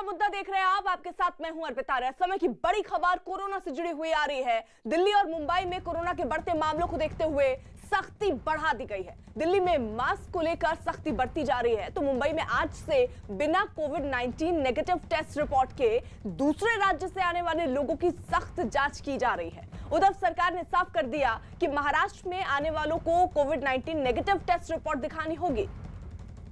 का मुद्दा देख रहे हैं आप, आपके साथ मैं हूं अर्पिता। समय की बड़ी खबर कोरोना से जुड़ी हुई आ रही है। दिल्ली और मुंबई में कोरोना के बढ़ते मामलों को देखते हुए सख्ती बढ़ा दी गई है। दिल्ली में मास्क को लेकर सख्ती बढ़ती जा रही है, तो मुंबई में आज से बिना कोविड-19 नेगेटिव टेस्ट रिपोर्ट के दूसरे राज्य से आने वाले लोगों की सख्त जांच की जा रही है। उद्धव सरकार ने साफ कर दिया कि महाराष्ट्र में आने वालों को कोविड-19 नेगेटिव टेस्ट रिपोर्ट दिखानी होगी।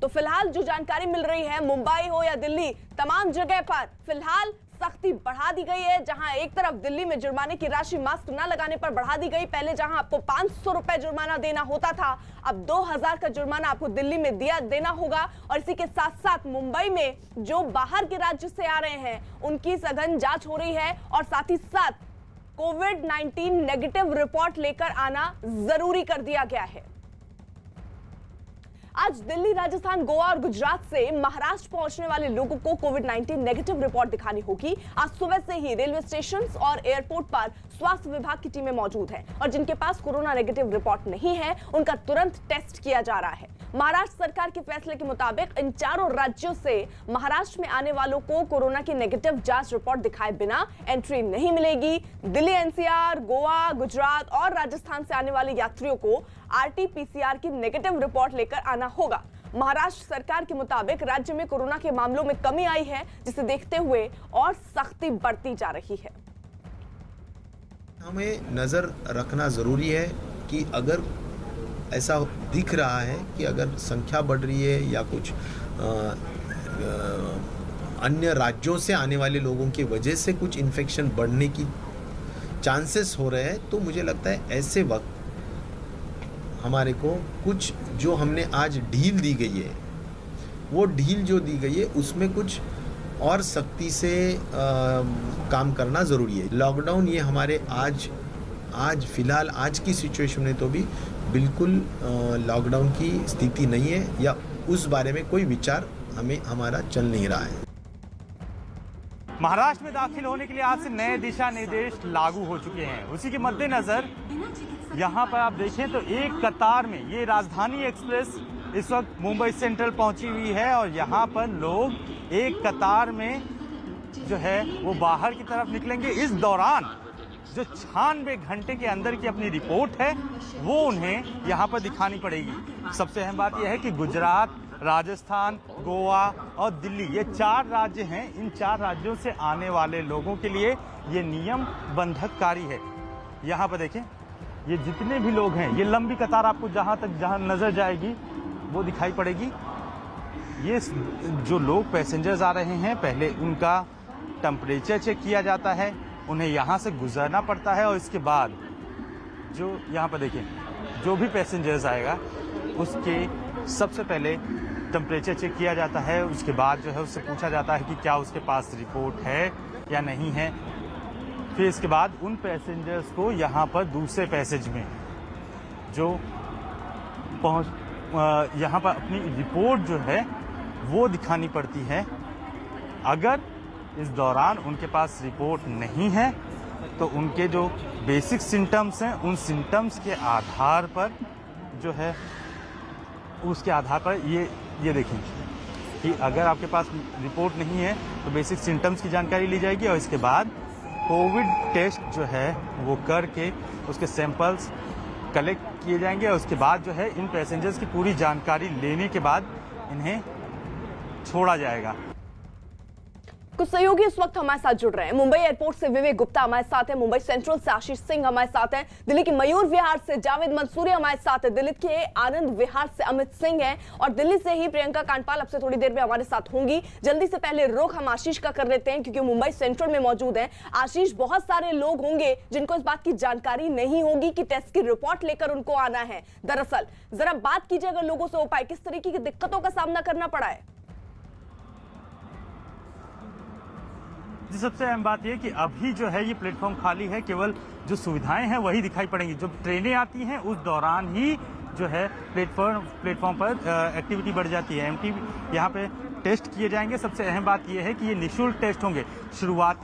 तो फिलहाल जो जानकारी मिल रही है, मुंबई हो या दिल्ली, तमाम जगह पर फिलहाल सख्ती बढ़ा दी गई है। जहां एक तरफ दिल्ली में जुर्माने की राशि मास्क न लगाने पर बढ़ा दी गई। पहले जहां आपको 500 रुपए जुर्माना देना होता था, अब 2000 का जुर्माना आपको दिल्ली में देना होगा। और इसी के साथ साथ मुंबई में जो बाहर के राज्य से आ रहे हैं उनकी सघन जांच हो रही है और साथ ही साथ कोविड-19 नेगेटिव रिपोर्ट लेकर आना जरूरी कर दिया गया है। आज दिल्ली, राजस्थान, गोवा और गुजरात से महाराष्ट्र पहुंचने वाले लोगों को कोविड-19 नेगेटिव रिपोर्ट दिखानी होगी। आज सुबह से ही रेलवे स्टेशन और एयरपोर्ट पर स्वास्थ्य विभाग की टीमें मौजूद हैं और जिनके पास कोरोना नेगेटिव रिपोर्ट नहीं है उनका तुरंत टेस्ट किया जा रहा है। महाराष्ट्र सरकार के फैसले के मुताबिक इन चारों राज्यों से महाराष्ट्र में आने वालों को कोरोना की नेगेटिव जांच रिपोर्ट दिखाए बिना एंट्री नहीं मिलेगी। दिल्ली, एनसीआर, गोवा, गुजरात और राजस्थान से आने वाले यात्रियों को आरटी-पीसीआर की नेगेटिव रिपोर्ट लेकर आना होगा। महाराष्ट्र सरकार के मुताबिक राज्य में कोरोना के मामलों में कमी आई है, जिसे देखते हुए और सख्ती बढ़ती जा रही है। हमें नजर रखना जरूरी है कि अगर ऐसा दिख रहा है कि अगर संख्या बढ़ रही है या कुछ अन्य राज्यों से आने वाले लोगों की वजह से कुछ इन्फेक्शन बढ़ने की चांसेस हो रहे हैं, तो मुझे लगता है ऐसे वक्त हमारे को कुछ जो हमने आज ढील दी गई है, वो ढील जो दी गई है उसमें कुछ और सख्ती से काम करना ज़रूरी है। लॉकडाउन ये हमारे आज फिलहाल आज की सिचुएशन में तो भी बिल्कुल लॉकडाउन की स्थिति नहीं है या उस बारे में कोई विचार हमारा चल नहीं रहा है। महाराष्ट्र में दाखिल होने के लिए आज से नए दिशा निर्देश लागू हो चुके हैं। उसी के मद्देनजर यहाँ पर आप देखें तो एक कतार में ये राजधानी एक्सप्रेस इस वक्त मुंबई सेंट्रल पहुंची हुई है और यहाँ पर लोग एक कतार में जो है वो बाहर की तरफ निकलेंगे। इस दौरान जो 96 घंटे के अंदर की अपनी रिपोर्ट है वो उन्हें यहाँ पर दिखानी पड़ेगी। सबसे अहम बात यह है कि गुजरात, राजस्थान, गोवा और दिल्ली, ये 4 राज्य हैं। इन 4 राज्यों से आने वाले लोगों के लिए ये नियम बंधककारी है। यहाँ पर देखें, ये जितने भी लोग हैं, ये लंबी कतार आपको जहाँ नजर जाएगी वो दिखाई पड़ेगी। ये जो लोग पैसेंजर्स आ रहे हैं, पहले उनका टेम्परेचर चेक किया जाता है, उन्हें यहाँ से गुजरना पड़ता है और इसके बाद जो यहाँ पर देखें, जो भी पैसेंजर्स आएगा उसके सबसे पहले टेम्परेचर चेक किया जाता है। उसके बाद जो है उससे पूछा जाता है कि क्या उसके पास रिपोर्ट है या नहीं है। फिर इसके बाद उन पैसेंजर्स को यहाँ पर दूसरे पैसेज में जो यहाँ पर अपनी रिपोर्ट जो है वो दिखानी पड़ती है। अगर इस दौरान उनके पास रिपोर्ट नहीं है तो उनके जो बेसिक सिम्टम्स हैं, उन सिम्टम्स के आधार पर जो है उसके आधार पर ये देखें कि अगर आपके पास रिपोर्ट नहीं है तो बेसिक सिम्टम्स की जानकारी ली जाएगी और इसके बाद कोविड टेस्ट जो है वो करके उसके सैंपल्स कलेक्ट किए जाएंगे और उसके बाद जो है इन पैसेंजर्स की पूरी जानकारी लेने के बाद इन्हें छोड़ा जाएगा। कुछ सहयोगी इस वक्त हमारे साथ जुड़ रहे हैं। मुंबई एयरपोर्ट से विवेक गुप्ता हमारे साथ है, मुंबई सेंट्रल से आशीष सिंह हमारे साथ हैं, दिल्ली की मयूर विहार से जावेद मंसूरी हमारे साथ है, दिल्ली के आनंद विहार से अमित सिंह हैं और दिल्ली से ही प्रियंका कांडपाल अब से थोड़ी देर में हमारे साथ होंगी। जल्दी से पहले रुख हम आशीष का कर लेते हैं क्योंकि मुंबई सेंट्रल में मौजूद है। आशीष, बहुत सारे लोग होंगे जिनको इस बात की जानकारी नहीं होगी कि टेस्ट की रिपोर्ट लेकर उनको आना है। दरअसल जरा बात कीजिए, अगर लोगों से उपाय, किस तरीके की दिक्कतों का सामना करना पड़ा है? जी, सबसे अहम बात यह कि अभी जो है ये प्लेटफॉर्म खाली है, केवल जो सुविधाएं हैं वही दिखाई पड़ेंगी। जब ट्रेनें आती हैं उस दौरान ही जो है प्लेटफॉर्म पर एक्टिविटी बढ़ जाती है। एमटी यहाँ पे टेस्ट किए जाएंगे। सबसे अहम बात यह है कि ये निःशुल्क टेस्ट होंगे। शुरुआत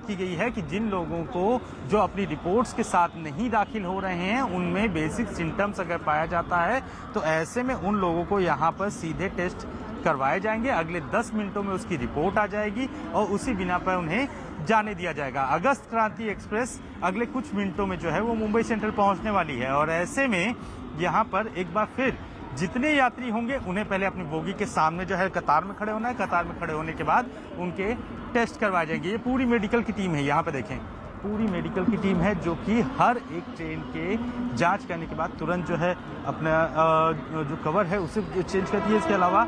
की गई है कि जिन लोगों को जो अपनी रिपोर्ट्स के साथ नहीं दाखिल हो रहे हैं उनमें बेसिक सिम्टम्स अगर पाया जाता है तो ऐसे में उन लोगों को यहाँ पर सीधे टेस्ट करवाए जाएंगे। अगले 10 मिनटों में उसकी रिपोर्ट आ जाएगी और उसी बिना पर उन्हें जाने दिया जाएगा। अगस्त क्रांति एक्सप्रेस अगले कुछ मिनटों में जो है वो मुंबई सेंट्रल पहुंचने वाली है और ऐसे में यहाँ पर एक बार फिर जितने यात्री होंगे उन्हें पहले अपनी बोगी के सामने जो है कतार में खड़े होना है। कतार में खड़े होने के बाद उनके टेस्ट करवाए जाएंगे। ये पूरी मेडिकल की टीम है, यहाँ पे देखें पूरी मेडिकल की टीम है जो कि हर एक ट्रेन के जांच करने के बाद तुरंत जो है अपना जो कवर है उसे चेंज करती है। इसके अलावा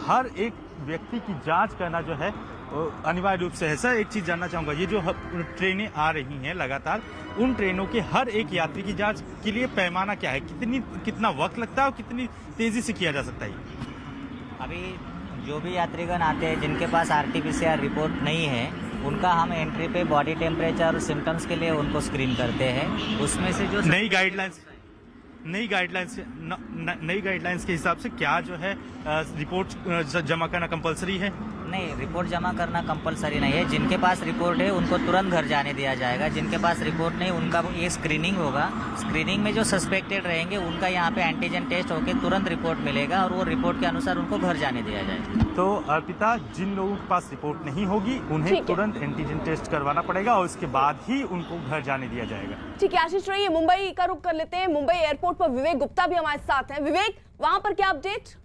हर एक व्यक्ति की जांच करना जो है अनिवार्य रूप से है। सर एक चीज़ जानना चाहूँगा, ये जो ट्रेनें आ रही हैं लगातार, उन ट्रेनों के हर एक यात्री की जांच के लिए पैमाना क्या है, कितना वक्त लगता है और कितनी तेज़ी से किया जा सकता है? अभी जो भी यात्रीगण आते हैं जिनके पास RT-PCR रिपोर्ट नहीं है, उनका हम एंट्री पे बॉडी टेम्परेचर और सिम्टम्स के लिए उनको स्क्रीन करते हैं। उसमें से जो नई गाइडलाइंस के हिसाब से क्या जो है रिपोर्ट जमा करना कंपलसरी है? नहीं, रिपोर्ट जमा करना कंपलसरी नहीं है। जिनके पास रिपोर्ट है उनको तुरंत घर जाने दिया जाएगा। जिनके पास रिपोर्ट नहीं उनका ये स्क्रीनिंग होगा। स्क्रीनिंग में जो सस्पेक्टेड रहेंगे उनका यहाँ पे एंटीजन टेस्ट होकर तुरंत रिपोर्ट मिलेगा और वो रिपोर्ट के अनुसार उनको घर जाने दिया जाएगा। तो अर्पिता, जिन लोगों के पास रिपोर्ट नहीं होगी उन्हें तुरंत एंटीजन टेस्ट करवाना पड़ेगा और उसके बाद ही उनको घर जाने दिया जाएगा। ठीक है आशीष, रहिए मुंबई का रुख कर लेते हैं। मुंबई एयरपोर्ट पर विवेक गुप्ता भी हमारे साथ हैं। विवेक, वहां पर क्या अपडेट?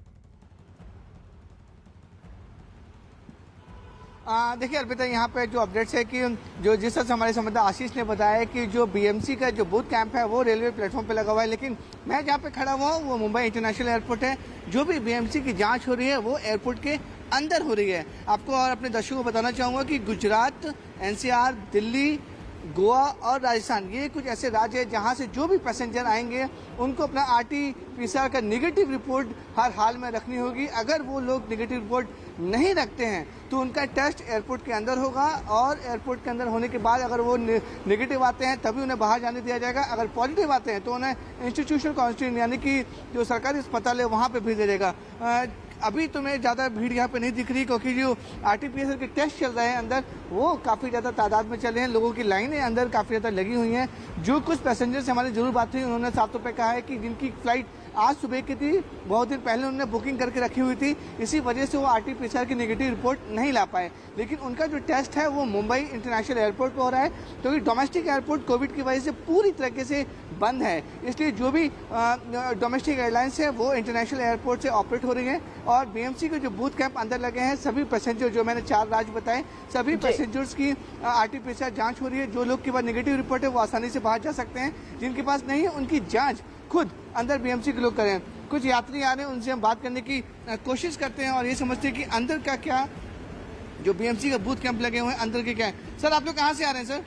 देखिए अर्पिता, यहाँ पे जो अपडेट्स है कि जो जिस तरह से हमारे संवाददाता आशीष ने बताया कि जो BMC का जो बूथ कैंप है वो रेलवे प्लेटफॉर्म पे लगा हुआ है, लेकिन मैं जहाँ पे खड़ा हुआ हूँ वो मुंबई इंटरनेशनल एयरपोर्ट है। जो भी BMC की जांच हो रही है वो एयरपोर्ट के अंदर हो रही है। आपको और अपने दर्शकों को बताना चाहूँगा कि गुजरात, NCR, दिल्ली, गोवा और राजस्थान, ये कुछ ऐसे राज्य हैं जहाँ से जो भी पैसेंजर आएंगे उनको अपना RT-PCR का निगेटिव रिपोर्ट हर हाल में रखनी होगी। अगर वो लोग निगेटिव रिपोर्ट नहीं रखते हैं तो उनका टेस्ट एयरपोर्ट के अंदर होगा और एयरपोर्ट के अंदर होने के बाद अगर वो निगेटिव आते हैं तभी उन्हें बाहर जाने दिया जाएगा। अगर पॉजिटिव आते हैं तो उन्हें इंस्टीट्यूशनल क्वारंटाइन यानी कि जो सरकारी अस्पताल है वहाँ पर भेज दिया जाएगा। अभी तुम्हें ज़्यादा भीड़ यहाँ पे नहीं दिख रही क्योंकि जो RT-PCR के टेस्ट चल रहे हैं अंदर वो काफ़ी ज़्यादा तादाद में चले हैं। लोगों की लाइनें अंदर काफ़ी ज़्यादा लगी हुई हैं। जो कुछ पैसेंजर से हमारी जरूर बात हुई उन्होंने साफ तौर पे कहा है कि जिनकी फ्लाइट आज सुबह की थी, बहुत दिन पहले उन्होंने बुकिंग करके रखी हुई थी, इसी वजह से वो RT-PCR की नेगेटिव रिपोर्ट नहीं ला पाए। लेकिन उनका जो टेस्ट है वो मुंबई इंटरनेशनल एयरपोर्ट पर हो रहा है क्योंकि डोमेस्टिक एयरपोर्ट कोविड की वजह से पूरी तरीके से बंद है। इसलिए जो भी डोमेस्टिक एयरलाइंस है वो इंटरनेशनल एयरपोर्ट से ऑपरेट हो रही है और BMC के जो बूथ कैंप अंदर लगे हैं सभी पैसेंजर, जो मैंने 4 राज्य बताए, सभी पैसेंजर्स की RT-PCR जाँच हो रही है। जो लोग के पास नेगेटिव रिपोर्ट है वो आसानी से बाहर जा सकते हैं, जिनके पास नहीं है उनकी जाँच खुद अंदर BMC के लोग करें। कुछ यात्री आ रहे हैं, उनसे हम बात करने की कोशिश करते हैं और ये समझते हैं कि अंदर का क्या, जो BMC का बूथ कैंप लगे हुए हैं अंदर के क्या है। सर आप लोग कहाँ से आ रहे हैं?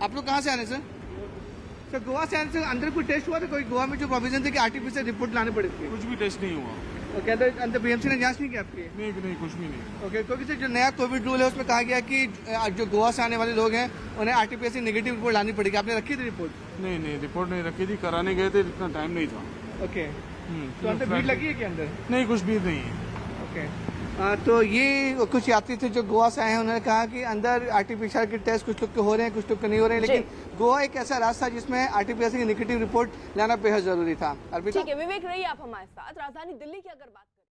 आप लोग कहाँ से आ रहे हैं सर? गोवा से आ रहे हैं। अंदर कोई टेस्ट हुआ था? कोई गोवा में जो प्रोविजन थे कि RT-PCR रिपोर्ट लाने पड़े थे? कुछ भी टेस्ट नहीं हुआ। ओके, अंदर BMC ने जांच नहीं की आपकी? नहीं, कुछ भी नहीं। ओके, क्योंकि सर जो नया कोविड रूल है उसमें कहा गया कि जो गोवा से आने वाले लोग हैं उन्हें RT-PCR नेगेटिव रिपोर्ट लानी पड़ेगी। आपने रखी थी रिपोर्ट? नहीं, रिपोर्ट नहीं रखी थी, कराने गए थे, इतना टाइम नहीं था। ओके, तो अंदर भीड़ लगी है क्या अंदर? नहीं, कुछ भी नहीं है। ओके, तो ये कुछ यात्री थे जो गोवा से आए हैं, उन्होंने कहा कि अंदर RT-PCR के टेस्ट कुछ लोग के हो रहे हैं, कुछ लोग के नहीं हो रहे हैं, लेकिन गोवा एक ऐसा रास्ता जिसमें RT-PCR की नेगेटिव रिपोर्ट लाना बेहद जरूरी था। ठीक है विवेक, रहिए आप हमारे साथ। राजधानी दिल्ली की अगर बात